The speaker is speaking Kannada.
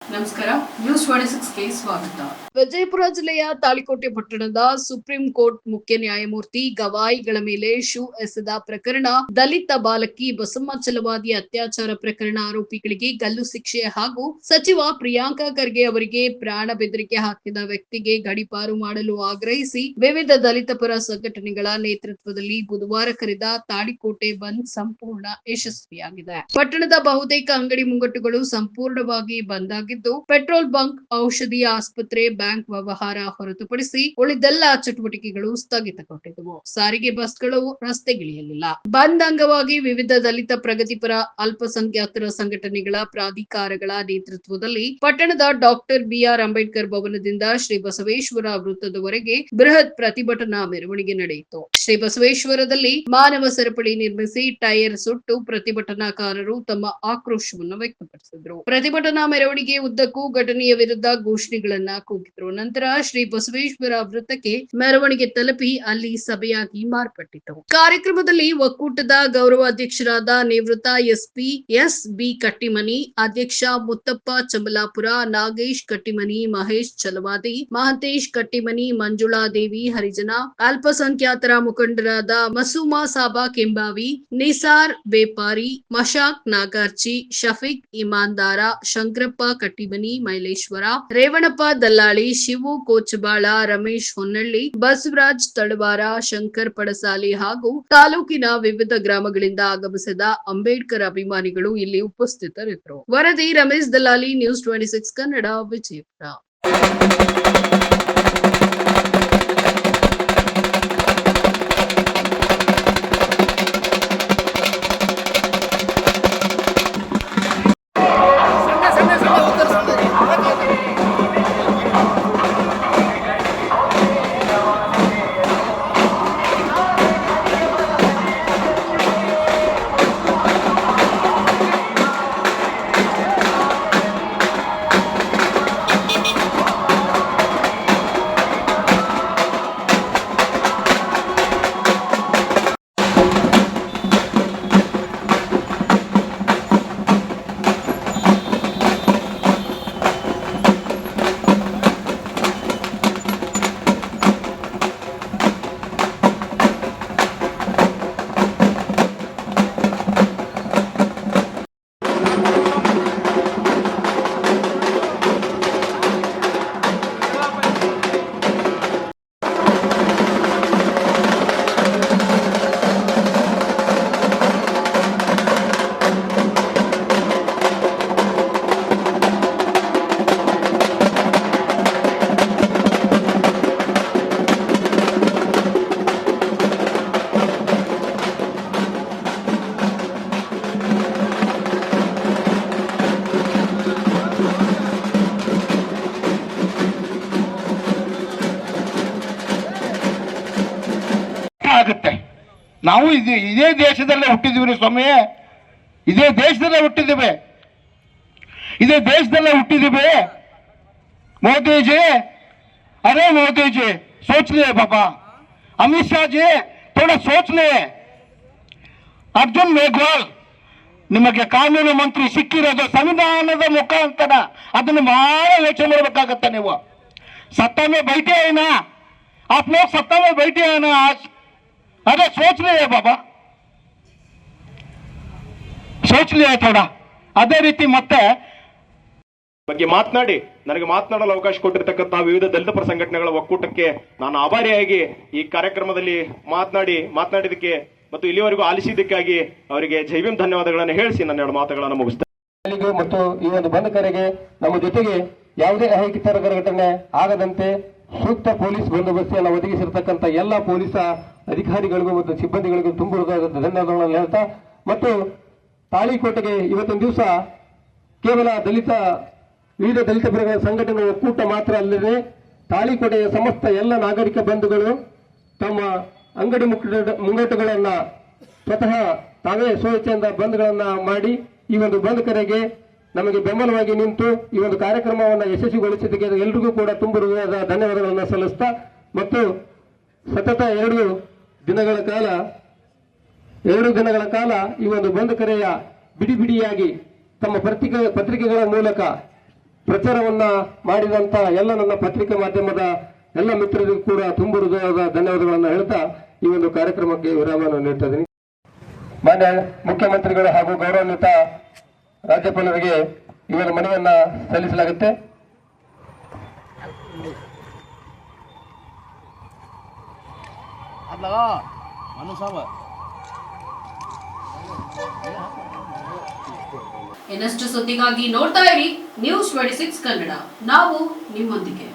ನಮಸ್ಕಾರ, ನ್ಯೂಸ್ 26ಗೆ ಸ್ವಾಗತ. ವಿಜಯಪುರ ಜಿಲ್ಲೆಯ ತಾಳಿಕೋಟೆ ಪಟ್ಟಣದ ಸುಪ್ರೀಂ ಕೋರ್ಟ್ ಮುಖ್ಯ ನ್ಯಾಯಮೂರ್ತಿ ಗವಾಯಿಗಳ ಮೇಲೆ ಶೂ ಎಸೆದ ಪ್ರಕರಣ, ದಲಿತ ಬಾಲಕಿ ಬಸಮ್ಮ ಚಲವಾದಿ ಅತ್ಯಾಚಾರ ಪ್ರಕರಣ ಆರೋಪಿಗಳಿಗೆ ಗಲ್ಲು ಶಿಕ್ಷೆ ಹಾಗೂ ಸಚಿವ ಪ್ರಿಯಾಂಕ ಖರ್ಗೆ ಅವರಿಗೆ ಪ್ರಾಣ ಬೆದರಿಕೆ ಹಾಕಿದ ವ್ಯಕ್ತಿಗೆ ಗಡೀಪಾರು ಮಾಡಲು ಆಗ್ರಹಿಸಿ ವಿವಿಧ ದಲಿತ ಪರ ಸಂಘಟನೆಗಳ ನೇತೃತ್ವದಲ್ಲಿ ಬುಧವಾರ ಕರೆದ ತಾಳಿಕೋಟೆ ಬಂದ್ ಸಂಪೂರ್ಣ ಯಶಸ್ವಿಯಾಗಿದೆ. ಪಟ್ಟಣದ ಬಹುತೇಕ ಅಂಗಡಿ ಮುಂಗಟ್ಟುಗಳು ಸಂಪೂರ್ಣವಾಗಿ ಬಂದ್ ಆಗಿದ್ದು, ಪೆಟ್ರೋಲ್ ಬಂಕ್, ಔಷಧಿ, ಆಸ್ಪತ್ರೆ, ಬ್ಯಾಂಕ್ ವ್ಯವಹಾರ ಹೊರತುಪಡಿಸಿ ಉಳಿದೆಲ್ಲ ಚಟುವಟಿಕೆಗಳು ಸ್ಥಗಿತಗೊಂಡಿದ್ದವು. ಸಾರಿಗೆ ಬಸ್ಗಳು ರಸ್ತೆಗಿಳಿಯಲಿಲ್ಲ. ಬಂದ್ ಅಂಗವಾಗಿ ವಿವಿಧ ದಲಿತ ಪ್ರಗತಿಪರ ಅಲ್ಪಸಂಖ್ಯಾತರ ಸಂಘಟನೆಗಳ ಪ್ರಾಧಿಕಾರಗಳ ನೇತೃತ್ವದಲ್ಲಿ ಪಟ್ಟಣದ ಡಾಕ್ಟರ್ ಬಿಆರ್ ಅಂಬೇಡ್ಕರ್ ಭವನದಿಂದ ಶ್ರೀ ಬಸವೇಶ್ವರ ವೃತ್ತದವರೆಗೆ ಬೃಹತ್ ಪ್ರತಿಭಟನಾ ಮೆರವಣಿಗೆ ನಡೆಯಿತು. ಶ್ರೀ ಬಸವೇಶ್ವರದಲ್ಲಿ ಮಾನವ ಸರಪಳಿ ನಿರ್ಮಿಸಿ ಟೈರ್ ಸುಟ್ಟು ಪ್ರತಿಭಟನಾಕಾರರು ತಮ್ಮ ಆಕ್ರೋಶವನ್ನು ವ್ಯಕ್ತಪಡಿಸಿದರು. ಪ್ರತಿಭಟನಾ ಮೆರವಣಿಗೆ ಉದ್ದಕ್ಕೂ ಘಟನೆಯ ವಿರುದ್ಧ ಘೋಷಣೆಗಳನ್ನ ಕೂಗಿದ್ರು. ನಂತರ ಶ್ರೀ ಬಸವೇಶ್ವರ ವೃತ್ತಕ್ಕೆ ಮೆರವಣಿಗೆ ತಲುಪಿ ಅಲ್ಲಿ ಸಭೆಯಾಗಿ ಮಾರ್ಪಟ್ಟಿತು. ಕಾರ್ಯಕ್ರಮದಲ್ಲಿ ಒಕ್ಕೂಟದ ಗೌರವ ಅಧ್ಯಕ್ಷರಾದ ನಿವೃತ್ತ ಎಸ್ಪಿ ಎಸ್.ಬಿ. ಕಟ್ಟಿಮನಿ, ಅಧ್ಯಕ್ಷ ಮುತ್ತಪ್ಪ ಚಂಬಲಾಪುರ, ನಾಗೇಶ್ ಕಟ್ಟಿಮನಿ, ಮಹೇಶ್ ಚಲವಾದಿ, ಮಹಂತೇಶ್ ಕಟ್ಟಿಮನಿ, ಮಂಜುಳಾದೇವಿ ಹರಿಜನ, ಅಲ್ಪಸಂಖ್ಯಾತರ ಮುಖಂಡರಾದ ಮಸೂಮಾ ಸಾಬಾ ಕೆಂಬಾವಿ, ನಿಸಾರ್ ಬೇಪಾರಿ, ಮಶಾಕ್ ನಾಗಾರ್ಚಿ, ಶಫೀಕ್ ಇಮಾನ್ದಾರ, ಶಂಕರಪ್ಪ ಕಟ್ಟಿಮನಿ, ಮೈಲೇಶ್ವರ, ರೇವಣಪ್ಪ ದಲ್ಲಾಳಿ, ಶಿವು ಕೋಚಬಾಳ, ರಮೇಶ್ ಹೊನ್ನಳ್ಳಿ, ಬಸವರಾಜ್ ತಳವಾರ, ಶಂಕರ್ ಪಡಸಾಲಿ ಹಾಗೂ ತಾಲೂಕಿನ ವಿವಿಧ ಗ್ರಾಮಗಳಿಂದ ಆಗಮಿಸಿದ ಅಂಬೇಡ್ಕರ್ ಅಭಿಮಾನಿಗಳು ಇಲ್ಲಿ ಉಪಸ್ಥಿತರಿದ್ದರು. ವರದಿ ರಮೇಶ್ ದಲ್ಲಾಳಿ, ನ್ಯೂಸ್ 26 ಕನ್ನಡ, ವಿಜಯಪುರ. ಆಗುತ್ತೆ. ನಾವು ಇದೇ ದೇಶದಲ್ಲೇ ಹುಟ್ಟಿದ್ದೀವಿ ಸ್ವಾಮಿ, ಇದೇ ದೇಶದಲ್ಲೇ ಹುಟ್ಟಿದ್ದೀವಿ, ಇದೇ ದೇಶದಲ್ಲೇ ಹುಟ್ಟಿದ್ದೀವಿ. मोदी जी, अरे मोदी जी सोच लिए बाबा, अमित शाह जी थोड़ा सोच लिए. ಅರ್ಜುನ್ ಮೇಘ್ವಾಲ್ ನಿಮಗೆ ಕಾನೂನು ಮಂತ್ರಿ ಸಿಕ್ಕಿರೋದು ಸಂವಿಧಾನದ ಮುಖಾಂತರ, ಅದನ್ನು ಬಹಳ ಯೋಚನೆ ಮಾಡಬೇಕಾಗತ್ತೆ. ನೀವು सत्ता में बैठे हैं ना आप लोग, सत्ता में बैठे हैं ना आज, अरे सोच लिए बाबा, सोच लिए थोड़ा. ಅದೇ ರೀತಿ ಮತ್ತೆ ಬಗ್ಗೆ ಮಾತನಾಡಿ ನನಗೆ ಮಾತನಾಡಲು ಅವಕಾಶ ಕೊಟ್ಟಿರತಕ್ಕಂತಹ ವಿವಿಧ ದಲಿತ ಪರ ಸಂಘಟನೆಗಳ ಒಕ್ಕೂಟಕ್ಕೆ ನಾನು ಆಭಾರಿಯಾಗಿ ಈ ಕಾರ್ಯಕ್ರಮದಲ್ಲಿ ಮಾತನಾಡಿದಕ್ಕೆ ಮತ್ತು ಇಲ್ಲಿವರೆಗೂ ಆಲಿಸಿದ್ದಕ್ಕಾಗಿ ಅವರಿಗೆ ಜೈ ಭೀಮ್ ಧನ್ಯವಾದಗಳನ್ನು ಹೇಳಿಸಿ ನನ್ನ ಎರಡು ಮಾತುಗಳನ್ನು ಮುಗಿಸ್ತೇನೆ. ಮತ್ತು ಈ ಒಂದು ಬಂದ್ ಕರೆಗೆ ನಮ್ಮ ಜೊತೆಗೆ ಯಾವುದೇ ಅಹಿತಕರ ಘಟನೆ ಆಗದಂತೆ ಸೂಕ್ತ ಪೊಲೀಸ್ ಬಂದೋಬಸ್ತಿಯನ್ನು ಒದಗಿಸಿರ್ತಕ್ಕಂಥ ಎಲ್ಲ ಪೊಲೀಸ್ ಅಧಿಕಾರಿಗಳಿಗೂ ಮತ್ತು ಸಿಬ್ಬಂದಿಗಳಿಗೂ ತುಂಬ ಧನ್ಯವಾದಗಳನ್ನು ಹೇಳ್ತಾ, ಮತ್ತು ತಾಳಿಕೋಟೆಗೆ ಇವತ್ತೊಂದು ದಿವಸ ಕೇವಲ ವಿವಿಧ ದಲಿತ ಪರಗಳ ಸಂಘಟನೆ ಒಕ್ಕೂಟ ಮಾತ್ರ ಅಲ್ಲದೆ ತಾಳಿಕೋಟೆಯ ಸಮಸ್ತ ಎಲ್ಲ ನಾಗರಿಕ ಬಂಧುಗಳು ತಮ್ಮ ಅಂಗಡಿ ಮುಂಗಟ್ಟುಗಳನ್ನ ಸ್ವತಃ ತಾವೇ ಸ್ವಇಚ್ಛೆಯಿಂದ ಬಂದ್ಗಳನ್ನ ಮಾಡಿ ಈ ಒಂದು ಬಂದ್ ಕರೆಗೆ ನಮಗೆ ಬೆಂಬಲವಾಗಿ ನಿಂತು ಈ ಒಂದು ಕಾರ್ಯಕ್ರಮವನ್ನು ಯಶಸ್ವಿಗೊಳಿಸಿದ್ದಕ್ಕೆ ಎಲ್ಲರಿಗೂ ಕೂಡ ತುಂಬ ಹೃದಯದ ಧನ್ಯವಾದಗಳನ್ನು ಸಲ್ಲಿಸ್ತಾ, ಮತ್ತು ಸತತ 2 ದಿನಗಳ ಕಾಲ ಈ ಒಂದು ಬಂದ್ ಕರೆಯ ಬಿಡಿಯಾಗಿ ತಮ್ಮ ಪತ್ರಿಕೆಗಳ ಮೂಲಕ ಪ್ರಚಾರವನ್ನ ಮಾಡಿದಂತ ಎಲ್ಲ ನನ್ನ ಪತ್ರಿಕಾ ಮಾಧ್ಯಮದ ಎಲ್ಲ ಮಿತ್ರರಿಗೂ ಕೂಡ ತುಂಬ ಹೃದಯದ ಧನ್ಯವಾದಗಳನ್ನು ಹೇಳ್ತಾ ಈ ಒಂದು ಕಾರ್ಯಕ್ರಮಕ್ಕೆ ವಿರಾಮವನ್ನು ನೀಡ್ತಾ ಇದ್ದೀನಿ. ಮಾನ್ಯ ಮುಖ್ಯಮಂತ್ರಿಗಳು ಹಾಗೂ ಗೌರವಾನ್ವಿತ ರಾಜ್ಯಪಾಲರಿಗೆ ಈ ಒಂದು ಮನವಿಯನ್ನ ಸಲ್ಲಿಸಲಾಗುತ್ತೆ. ಇನ್ನಷ್ಟು ಸುದ್ದಿಗಾಗಿ ನೋಡ್ತಾ ಇರಿ ನ್ಯೂಸ್ 26 ಕನ್ನಡ. ನಾವು ನಿಮ್ಮೊಂದಿಗೆ.